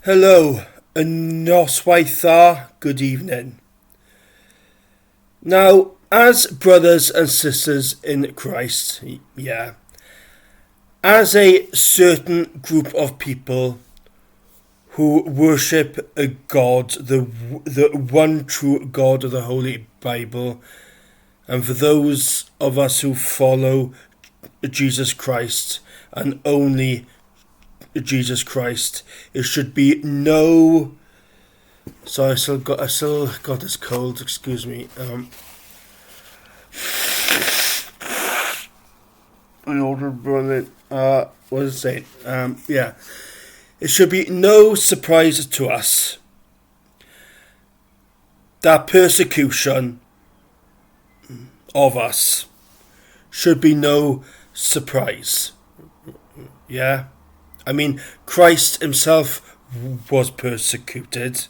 Hello, noswaith good evening. Now, as brothers and sisters in Christ, as a certain group of people who worship a God, the one true God of the Holy Bible, and for those of us who follow Jesus Christ and only Jesus Christ, it should be no. Sorry, I still got this cold. Excuse me. In order to run it. What was it saying? It should be no surprise to us that persecution of us should be no surprise. Yeah. I mean, Christ himself was persecuted.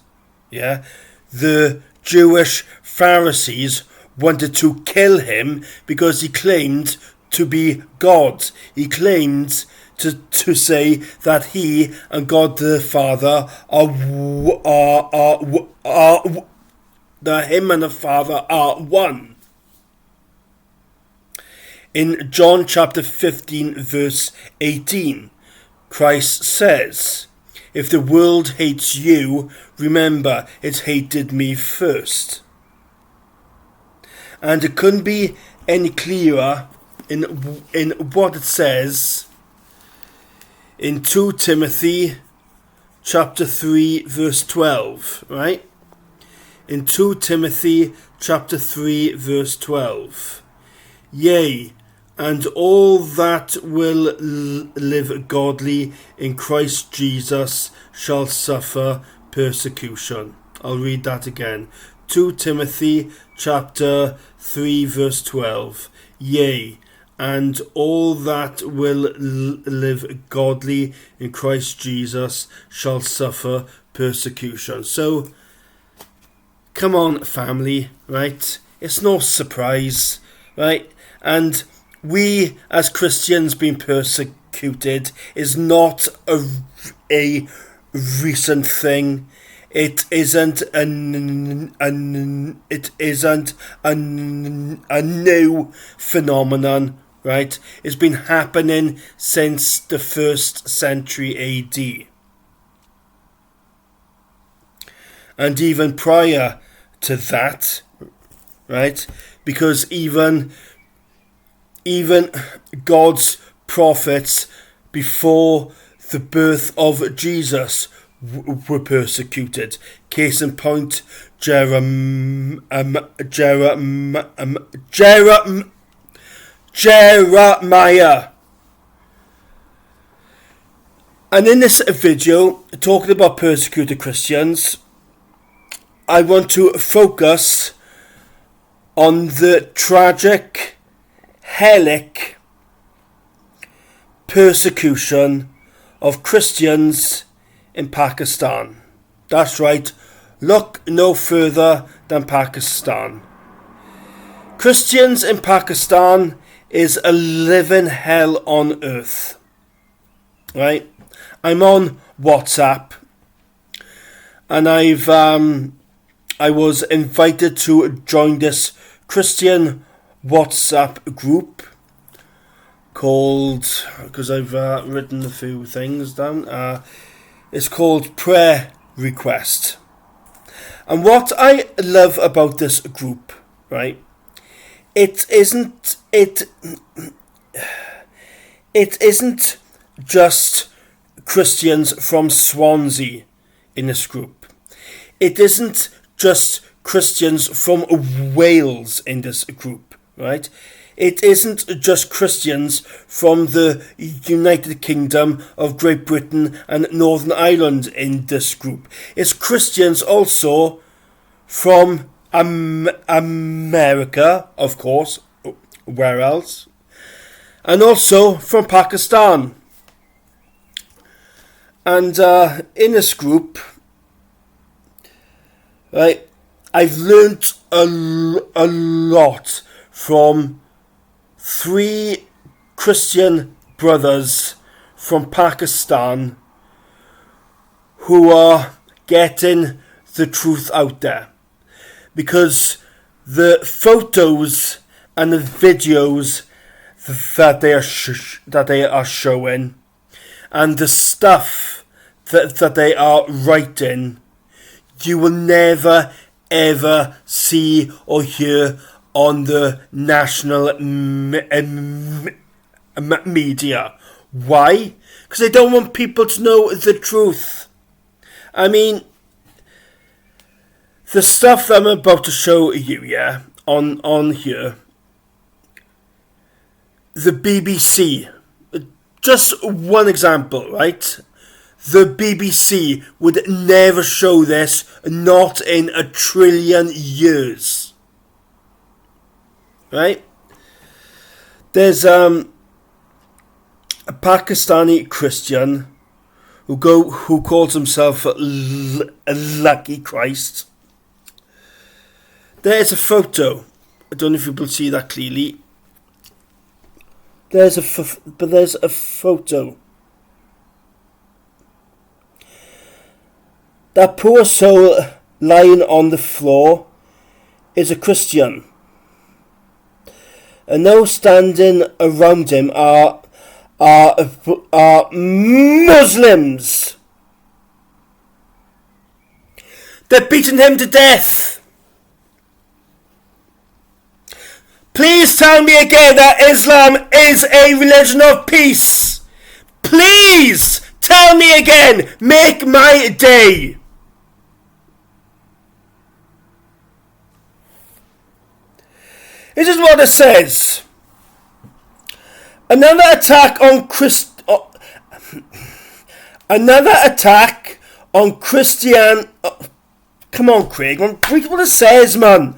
Yeah, the Jewish Pharisees wanted to kill him because he claimed to be God. He claimed to say that he and God the Father that him and the Father are one. In John chapter 15 verse 18, Christ says, "If the world hates you, remember it hated me first." And it couldn't be any clearer in what it says in 2 Timothy chapter 3 verse 12, right? In 2 Timothy chapter 3 verse 12. Yea, and all that will live godly in Christ Jesus shall suffer persecution. I'll read that again. 2 Timothy chapter 3 verse 12. Yea, and all that will live godly in Christ Jesus shall suffer persecution. So, come on, family, right? It's no surprise, right? And we as Christians being persecuted is not a recent thing. It isn't a new phenomenon, right? It's been happening since the 1st century AD. And even prior to that, right? Because even God's prophets before the birth of Jesus were persecuted. Case in point, Jeremiah. And in this video, talking about persecuted Christians, I want to focus on the tragic, hellic persecution of Christians in Pakistan. That's right, look no further than Pakistan. Christians in Pakistan is a living hell on earth. Right? I'm on WhatsApp and I was invited to join this Christian WhatsApp group called, because I've written a few things down, it's called Prayer Request. And what I love about this group, right, it isn't just Christians from Swansea in this group. It isn't just Christians from Wales in this group, right? It isn't just Christians from the United Kingdom of Great Britain and Northern Ireland in this group. It's Christians also from America, of course, where else? And also from Pakistan. And in this group, right, I've learnt a lot from 3 Christian brothers from Pakistan who are getting the truth out there, because the photos and the videos that they are showing and the stuff that they are writing, you will never ever see or hear on the national media. Why? Because they don't want people to know the truth. I mean, the stuff that I'm about to show you, on here, the BBC, just one example, right? The BBC would never show this, not in a trillion years. Right? There's a Pakistani Christian who calls himself a Lucky Christ. There's a photo. I don't know if you will see that clearly. There's a photo. That poor soul lying on the floor is a Christian. And those standing around him are Muslims. They're beating him to death. Please tell me again that Islam is a religion of peace. Please tell me again. Make my day. This is what it says. Another attack on Christian. Come on, Craig. Read what it says, man.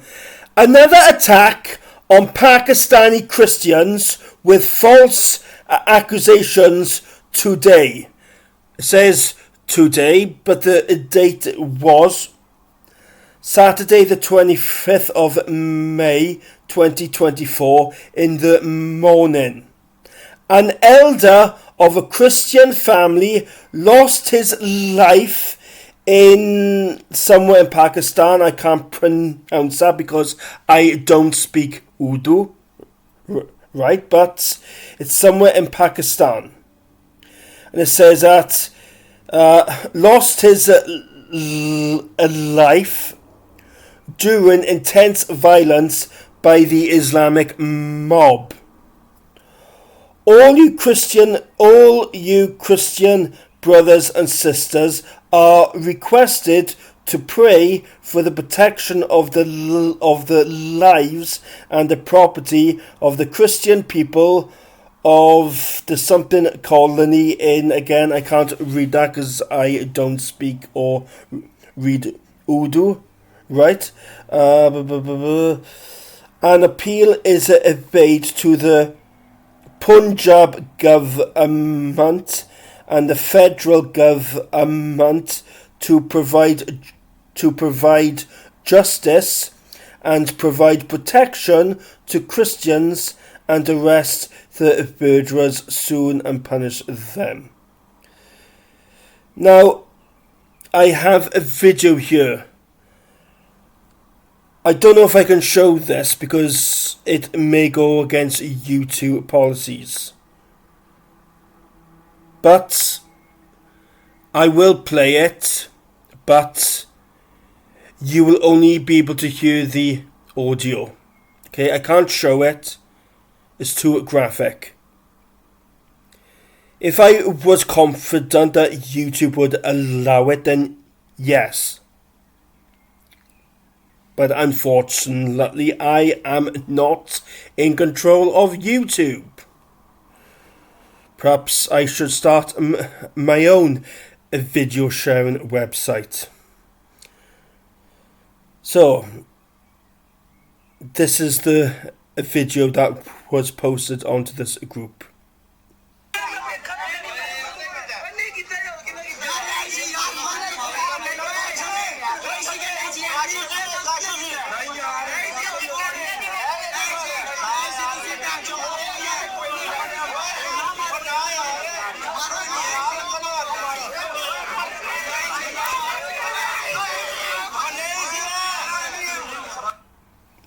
Another attack on Pakistani Christians with false accusations today. It says today, but the date was Saturday the 25th of May 2024 in the morning. An elder of a Christian family lost his life in somewhere in Pakistan. I can't pronounce that because I don't speak Urdu, right? But it's somewhere in Pakistan. And it says that lost his life during intense violence by the Islamic mob. All you Christian brothers and sisters are requested to pray for the protection of the lives and the property of the Christian people of the something colony in, again, I can't read that because I don't speak or read Urdu, right? An appeal is made to the Punjab government and the federal government to provide justice and provide protection to Christians and arrest the murderers soon and punish them. Now, I have a video here. I don't know if I can show this because it may go against YouTube policies. But I will play it, but you will only be able to hear the audio. Okay, I can't show it. It's too graphic. If I was confident that YouTube would allow it, then yes. But unfortunately, I am not in control of YouTube. Perhaps I should start my own video sharing website. So, this is the video that was posted onto this group.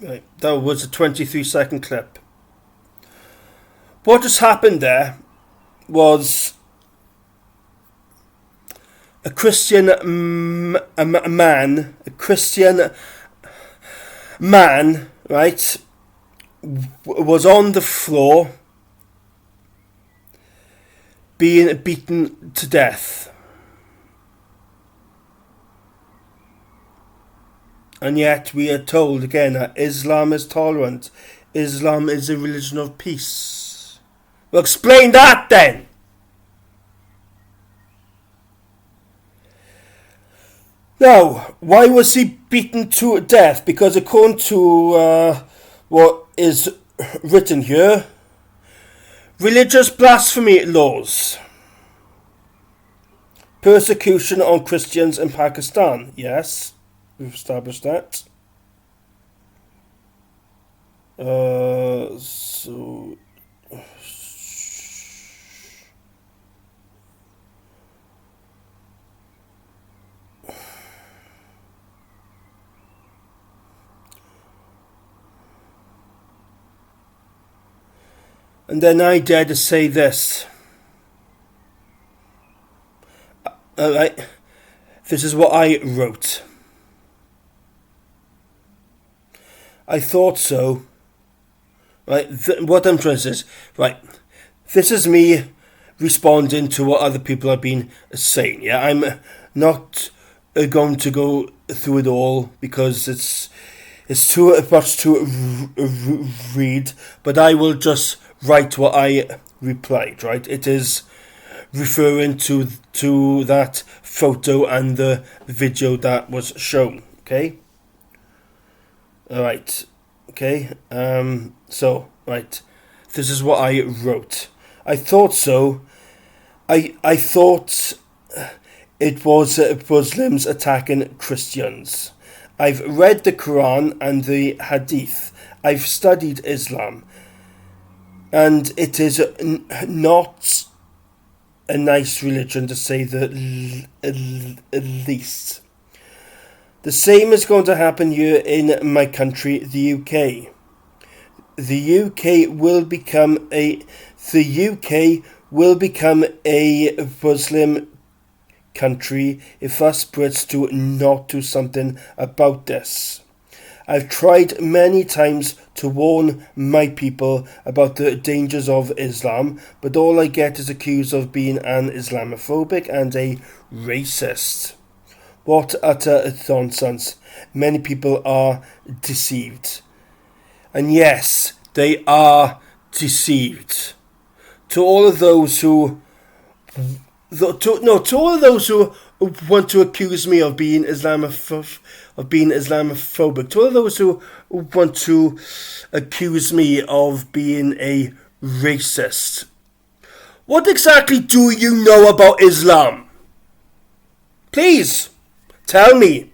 Right, that was a 23-second clip. What just happened there was a Christian man, right, was on the floor being beaten to death. And yet we are told again that Islam is tolerant. Islam is a religion of peace. Well, explain that then. Now, why was he beaten to death? Because according to what is written here, religious blasphemy laws. Persecution on Christians in Pakistan. Yes, we've established that. And then I dare to say this. Alright, this is what I wrote. I thought so. Right, what I'm trying to say is, right, this is me responding to what other people have been saying. Yeah, I'm not going to go through it all because it's too much to read, but I will just write what I replied, right? It is referring to that photo and the video that was shown, okay? Alright, okay, so, right, this is what I wrote. I thought so. I thought it was Muslims attacking Christians. I've read the Quran and the Hadith. I've studied Islam. And it is not a nice religion, to say the least. The same is going to happen here in my country, the UK. The UK will become a Muslim country if us Brits do not do something about this. I've tried many times to warn my people about the dangers of Islam, but all I get is accused of being an Islamophobic and a racist. What utter nonsense. Many people are deceived. And yes, they are deceived. To all of those who want to accuse me of being Islamophobic, to all those who want to accuse me of being a racist, what exactly do you know about Islam? Please, tell me.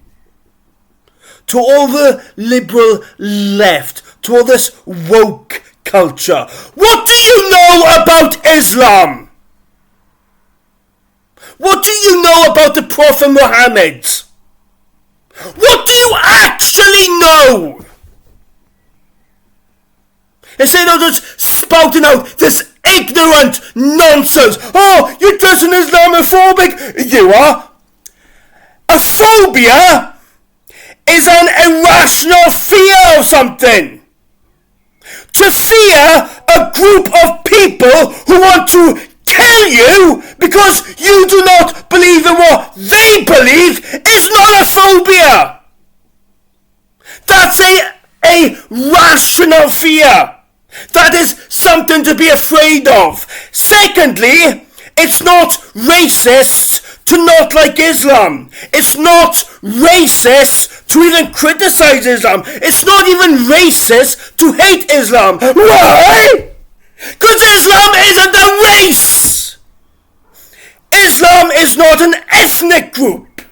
To all the liberal left, to all this woke culture, what do you know about Islam? What do you know about the Prophet Muhammad? What do you actually know? Instead of just spouting out this ignorant nonsense. Oh, you're just an Islamophobic. You are. A phobia is an irrational fear of something. To fear a group of people who want to kill you because you do not believe in what they believe is not a phobia. That's a rational fear. That is something to be afraid of. Secondly, it's not racist to not like Islam. It's not racist to even criticize Islam. It's not even racist to hate Islam. Why? Because Islam isn't a race. Islam is not an ethnic group.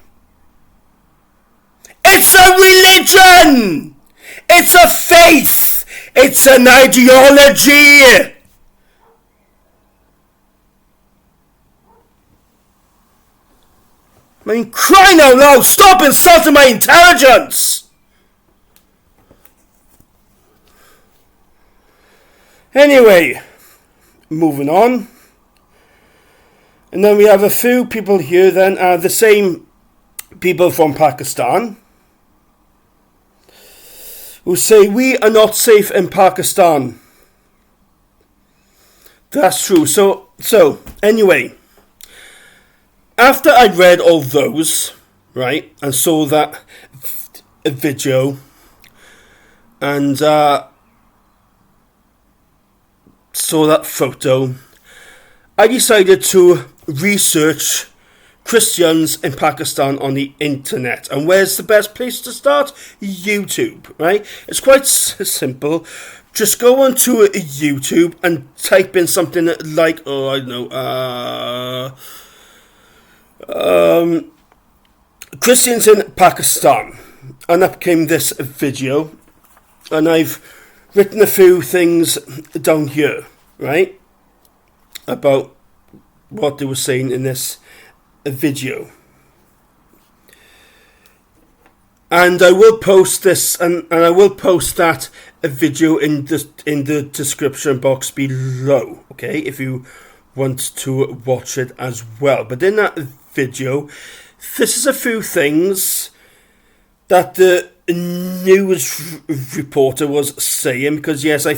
It's a religion. It's a faith. It's an ideology. I mean, crying out loud, stop insulting my intelligence. Anyway, moving on. And then we have a few people here then, the same people from Pakistan, who say, we are not safe in Pakistan. That's true. So anyway, after I'd read all those, right, and saw that video, and saw that photo, I decided to research Christians in Pakistan on the internet. And where's the best place to start? YouTube, right? It's quite simple. Just go onto YouTube and type in something like, Christians in Pakistan. And up came this video. And I've written a few things down here, right? About what they were saying in this video. And I will post this, and I will post that video in the description box below, okay, if you want to watch it as well. But in that video, this is a few things that the news reporter was saying, because yes, I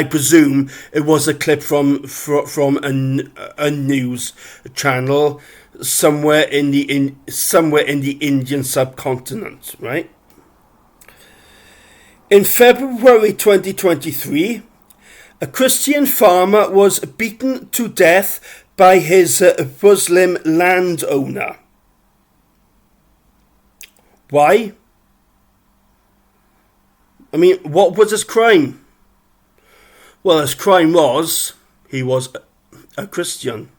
presume it was a clip from a news channel somewhere in the Indian subcontinent, right? In February 2023, a Christian farmer was beaten to death by his Muslim landowner. Why? I mean, what was his crime? Well, his crime was he was a Christian.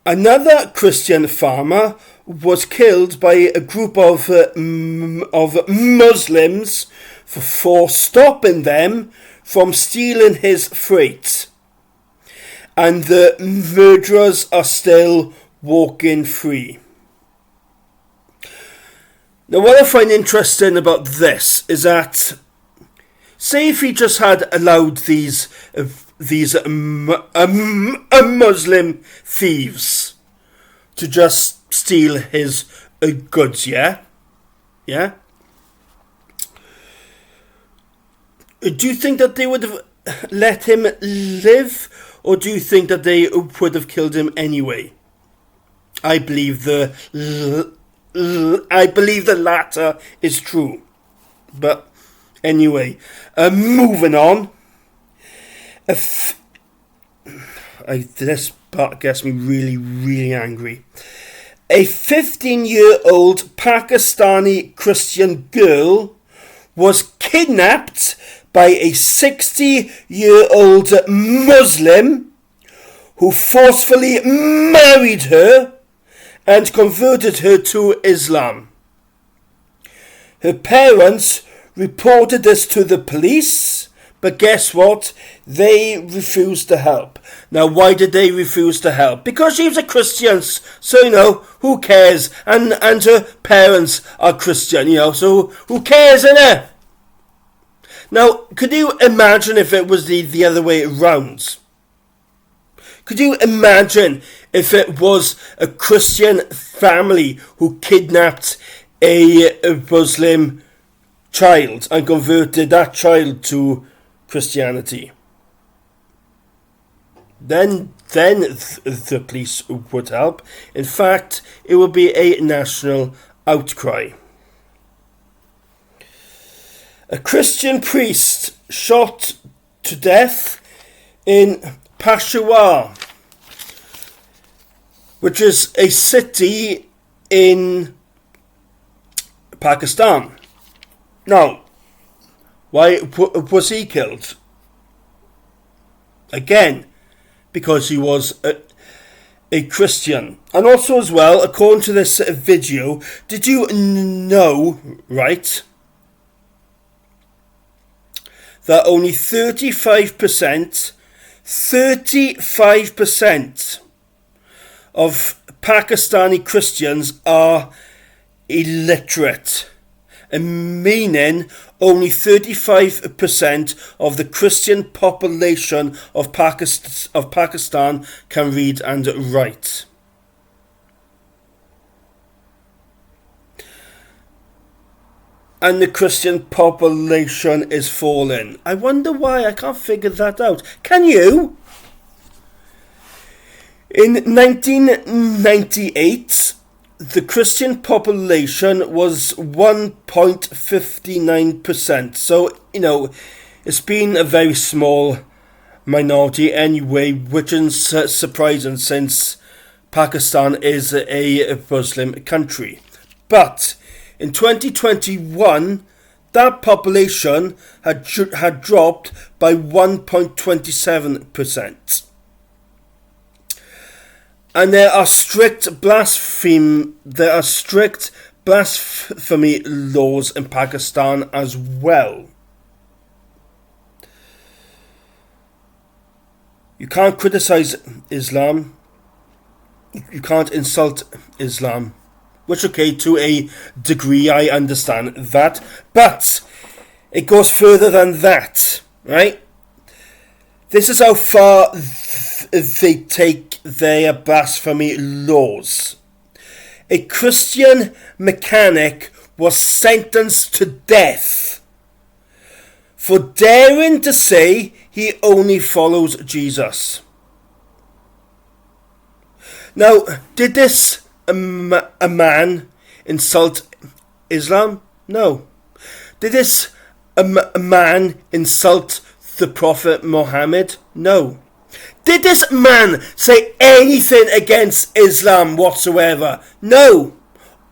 Another Christian farmer was killed by a group of Muslims for stopping them from stealing his freight. And the murderers are still walking free. Now, what I find interesting about this is that, say if he just had allowed these Muslim thieves to just steal his goods, yeah? Do you think that they would have let him live, or do you think that they would have killed him anyway? I believe the latter is true. But anyway, moving on. This part gets me really, really angry. A 15-year-old Pakistani Christian girl was kidnapped by a 60-year-old Muslim who forcefully married her and converted her to Islam. Her parents reported this to the police, but guess what? They refused to help. Now, why did they refuse to help? Because she was a Christian, so, who cares? And her parents are Christian, so who cares, innit? Now, could you imagine if it was the other way around? Could you imagine if it was a Christian family who kidnapped a Muslim child and converted that child to Christianity? Then the police would help. In fact, it would be a national outcry. A Christian priest shot to death in Peshawar, which is a city in Pakistan. Now, why was he killed? Again, because he was a Christian. And also as well, according to this video, did you know, right, that only 35% of Pakistani Christians are illiterate. meaning only 35% of the Christian population of Pakistan can read and write. And the Christian population is falling. I wonder why. I can't figure that out. Can you? In 1998, the Christian population was 1.59%. So, it's been a very small minority anyway, which is surprising since Pakistan is a Muslim country. But in 2021, that population had dropped by 1.27%. And there are strict blasphemy laws in Pakistan as well. You can't criticize Islam. You can't insult Islam. Which, okay, to a degree, I understand that. But it goes further than that, right? This is how far they take their blasphemy laws. A Christian mechanic was sentenced to death for daring to say he only follows Jesus. Now, did this a man insult Islam? No. Did this a man insult the Prophet Muhammad? No. Did this man say anything against Islam whatsoever? No.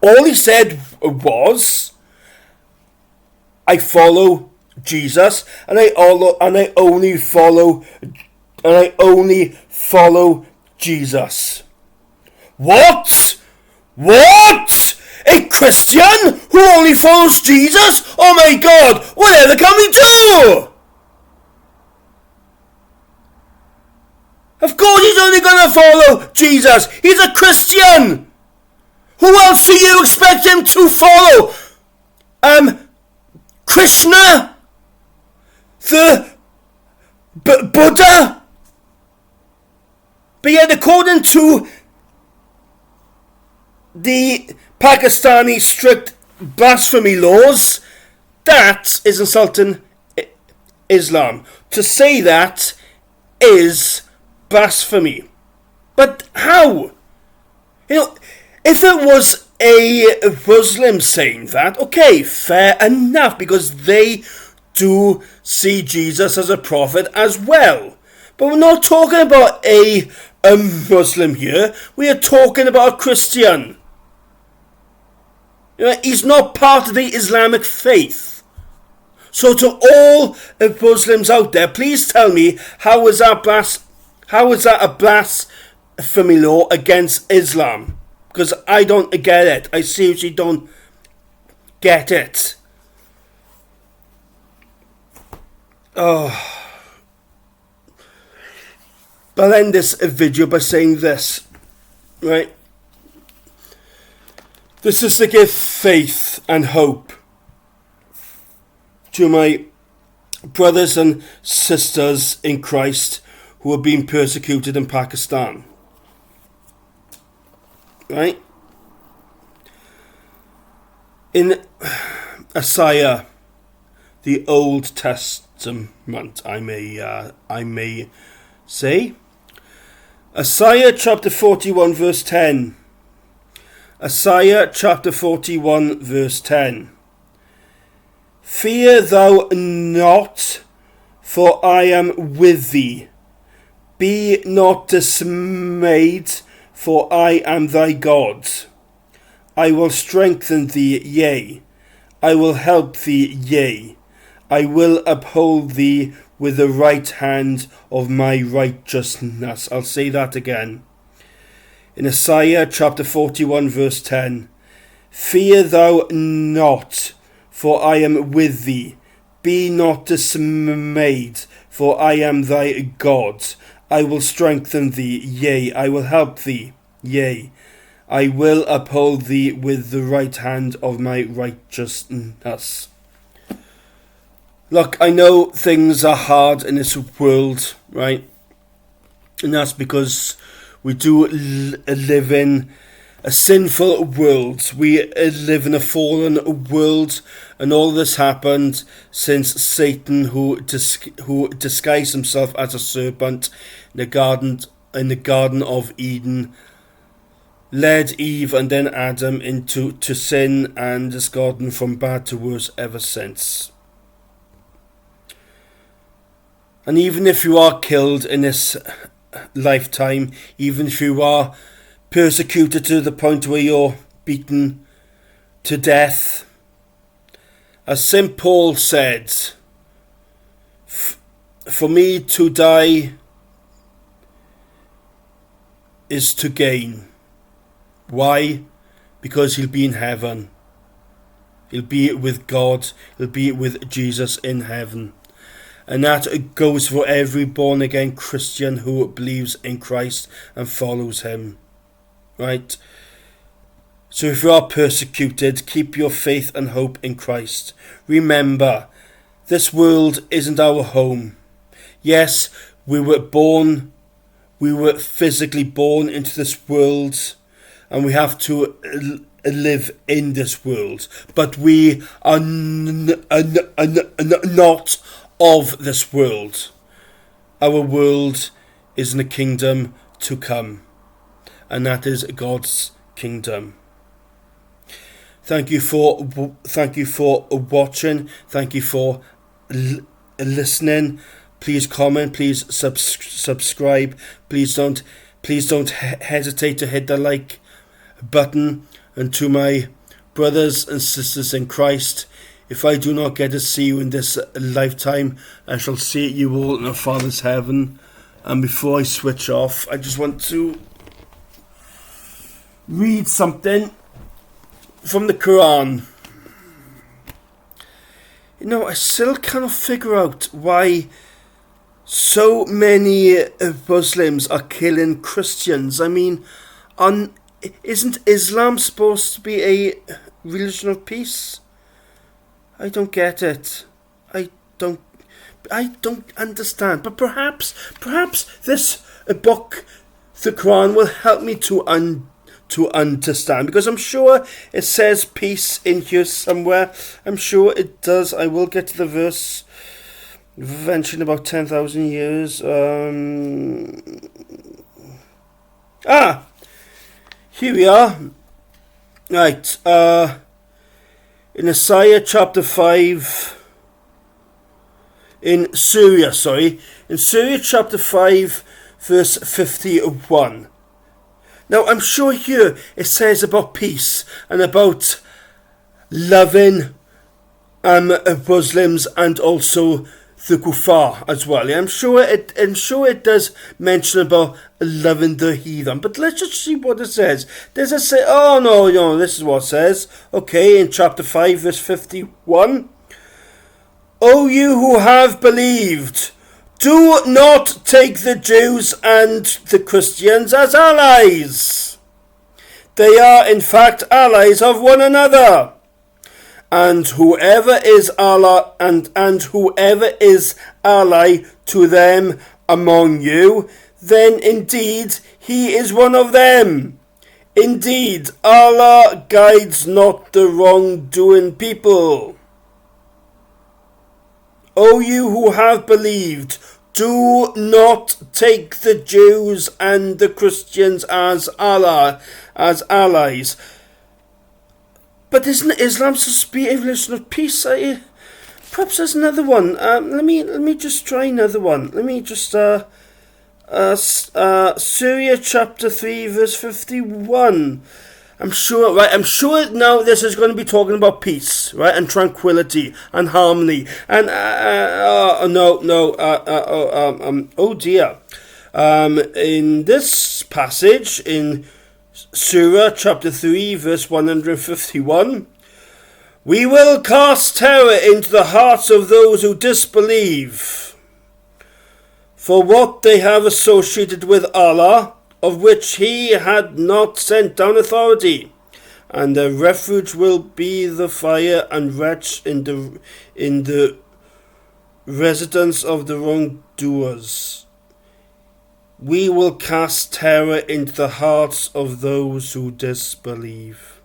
All he said was, I follow Jesus, and I only follow Jesus. What? What? A Christian who only follows Jesus? Oh my God! Whatever can we do? Of course he's only going to follow Jesus. He's a Christian. Who else do you expect him to follow? Krishna? The Buddha? But yet, according to the Pakistani strict blasphemy laws, that is insulting Islam. To say that is blasphemy. But how? If it was a Muslim saying that, okay, fair enough, because they do see Jesus as a prophet as well. But we're not talking about a Muslim here. We are talking about a Christian. He's not part of the Islamic faith. So to all Muslims out there, please tell me, how is that a blasphemy law against Islam? Because I don't get it. I seriously don't get it. Oh. But I'll end this video by saying this, right? This is to give faith and hope to my brothers and sisters in Christ who are being persecuted in Pakistan. Right? In Isaiah, the Old Testament, I may say, Isaiah chapter 41 verse 10. Isaiah chapter 41 verse 10. Fear thou not, for I am with thee. Be not dismayed, for I am thy God. I will strengthen thee, yea, I will help thee, yea, I will uphold thee with the right hand of my righteousness. I'll say that again. In Isaiah chapter 41 verse 10. Fear thou not, for I am with thee. Be not dismayed, for I am thy God. I will strengthen thee, yea, I will help thee, yea, I will uphold thee with the right hand of my righteousness. Look, I know things are hard in this world, right? And that's because we do live in a sinful world. We live in a fallen world, and all this happened since Satan, who disguised himself as a serpent in the Garden of Eden, led Eve and then Adam into sin, and has gotten from bad to worse ever since. And even if you are killed in this lifetime, even if you are persecuted to the point where you're beaten to death, as St. Paul said, for me to die is to gain. Why? Because he'll be in heaven. He'll be with God. He'll be with Jesus in heaven. And that goes for every born-again Christian who believes in Christ and follows him. Right? So if you are persecuted, keep your faith and hope in Christ. Remember, this world isn't our home. Yes, we were physically born into this world, and we have to live in this world. But we are not of this world. Our world is in the kingdom to come, and that is God's kingdom. Thank you for watching. Thank you for listening. Please comment. Please subscribe. Please don't hesitate to hit the like button. And to my brothers and sisters in Christ, if I do not get to see you in this lifetime, I shall see you all in our Father's heaven. And before I switch off, I just want to read something from the Qu'ran. You know, I still cannot figure out why so many Muslims are killing Christians. I mean, isn't Islam supposed to be a religion of peace? I don't get it. I don't understand. But perhaps this book, the Quran, will help me to understand, because I'm sure it says peace in here somewhere. I'm sure it does. I will get to the verse eventually in about 10,000 years. Here we are. Right. In Isaiah chapter 5, in Surah chapter 5, verse 51. Now, I'm sure here it says about peace and about loving Muslims and also the kuffar as well. I'm sure it does mention about loving the heathen. But let's just see what it says. Does it say? Oh no, this is what it says. Okay, in chapter 5, verse 51. O you who have believed, do not take the Jews and the Christians as allies. They are in fact allies of one another. And whoever is ally to them among you, then indeed he is one of them. Indeed, Allah guides not the wrongdoing people. O you who have believed, do not take the Jews and the Christians as allies. But isn't Islam supposed to be a religion of peace? Perhaps there's another one. Let me just try another one. Let me just Surah chapter 3, verse 51. I'm sure now this is going to be talking about peace, right, and tranquility and harmony. And oh dear. In this passage in Surah chapter 3, verse 151, we will cast terror into the hearts of those who disbelieve, for what they have associated with Allah of which he had not sent down authority, and their refuge will be the fire and wretch in the residence of the wrongdoers. We will cast terror into the hearts of those who disbelieve.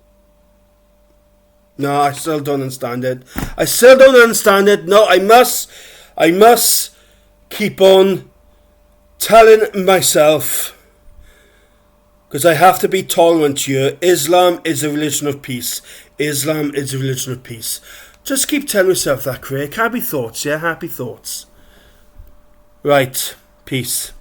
No, I still don't understand it. No, I must keep on telling myself, because I have to be tolerant here. Islam is a religion of peace. Just keep telling myself that, Craig. Happy thoughts, yeah? Happy thoughts. Right. Peace.